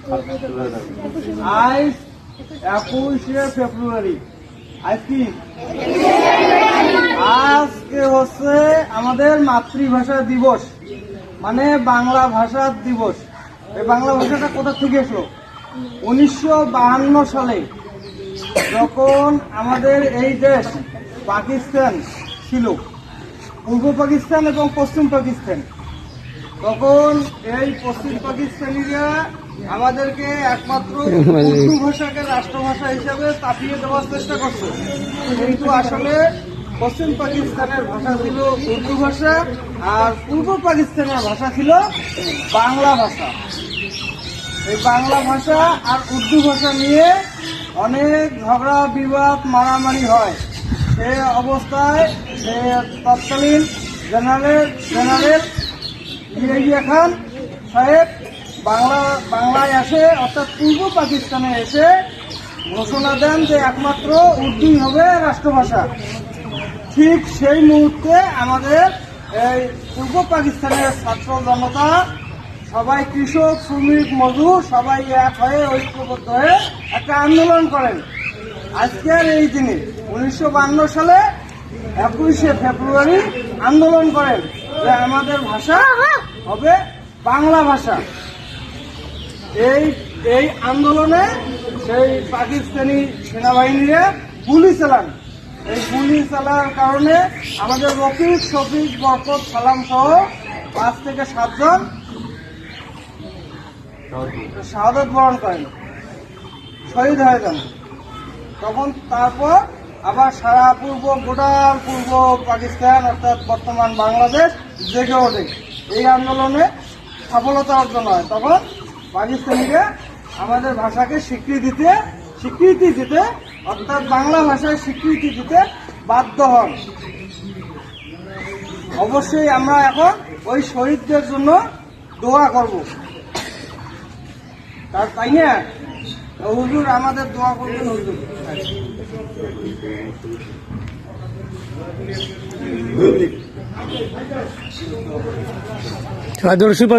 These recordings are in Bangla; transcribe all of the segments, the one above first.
আজ 21শে ফেব্রুয়ারি। আজ কি? আজকে হচ্ছে আমাদের মাতৃভাষা দিবস, মানে বাংলা ভাষা দিবস। এই বাংলা ভাষাটা কোথা থেকে এসলো? 1952 সালে, যখন আমাদের এই দেশ পাকিস্তান ছিল, পূর্ব পাকিস্তান এবং পশ্চিম পাকিস্তান, তখন এই পশ্চিম পাকিস্তানিরা আমাদেরকে একমাত্র উর্দু ভাষাকে রাষ্ট্রভাষা হিসাবে চাপিয়ে দেওয়ার চেষ্টা করছে, কিন্তু আসলে পশ্চিম পাকিস্তানের ভাষা ছিল উর্দু ভাষা আর পূর্ব পাকিস্তানের ভাষা ছিল বাংলা ভাষা। এই বাংলা ভাষা আর উর্দু ভাষা নিয়ে অনেক ঝগড়া বিবাদ মারামারি হয়। সে অবস্থায় তৎকালীন জেনারেল ইয়াহিয়া খান সাহেব বাংলায় আসে, অর্থাৎ পূর্ব পাকিস্তানে এসে ঘোষণা দেন যে একমাত্র উর্দুই হবে রাষ্ট্রভাষা। ঠিক সেই মুহূর্তে আমাদের এই পূর্ব পাকিস্তানের ছাত্র জনতা, সবাই কৃষক, শ্রমিক, মজুর সবাই এক হয়ে ঐক্যবদ্ধ হয়ে একটা আন্দোলন করেন। আজকের এই দিনে 1952 সালে 21শে ফেব্রুয়ারি আন্দোলন করেন যে আমাদের ভাষা হবে বাংলা ভাষা। এই আন্দোলনে সেই পাকিস্তানি সেনাবাহিনীরা গুলি চালান। এই গুলি চালার কারণে আমাদের রফিক, শফিক, বরকত, সালাম সহ 5 থেকে 7 জন শাহাদত বরণ করেন, শহীদ হয়ে যান। তখন তারপর আবার সারা গোটা পূর্ব পাকিস্তান অর্থাৎ বর্তমান বাংলাদেশ জেগে ওঠে। এই আন্দোলনে সফলতা অর্জন হয়। তখন পাকিস্তানিরা আমাদের ভাষাকে স্বীকৃতি দিতে অর্থাৎ বাংলা ভাষায় স্বীকৃতি দিতে বাধ্য হন। অবশ্যই আমরা এখন ওই শহীদদের জন্য দোয়া করব, তাই না? হুজুর আমাদের দোয়া করবেন। হুজুর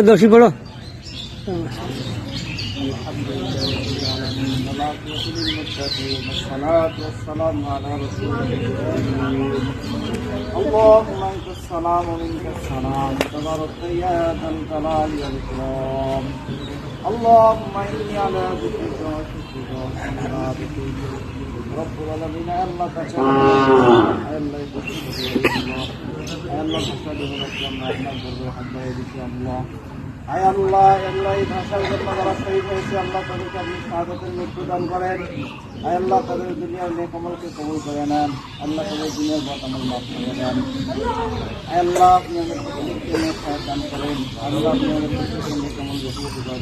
দর্শী পড়ো। اللهم انت السلام ومنك السلام تبارك يا ذا الجلال والاكرام اللهم اني على ذكرك وشكرك وحسن عبادتك رب العالمين الله تعالى الله الله تشهد لكم رحمة الله حتى يدك الله আয় আল্লাহ, আল্লাহ এই ভাষার জন্য যারা শহীদ হয়েছে আল্লাহ তাদেরকে আপনি শাহাদাতের মৃত্যু দান করেন। আয় আল্লাহ তাদের দুনিয়ার নেক আমলকে কবুল করে নেন। আল্লাহ তাদের দুনিয়ার বদ আমল মাফ করে দেন। আয় আল্লাহ আপনি আমাদেরকে নেক হায়াত দান করেন। আল্লাহ আপনি আমাদেরকে নেক আমল দান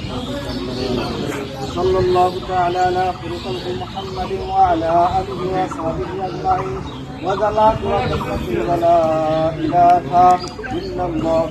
করেন। সাল্লাল্লাহু তাআলা আলা খায়রি মুহাম্মাদিন ওয়া আলা আলিহি ওয়া সাহবিহি আজমাইন ওয়া জালাতু ওয়া তাসবিহু ওয়া লা ইলাহা ইল্লাল্লাহ।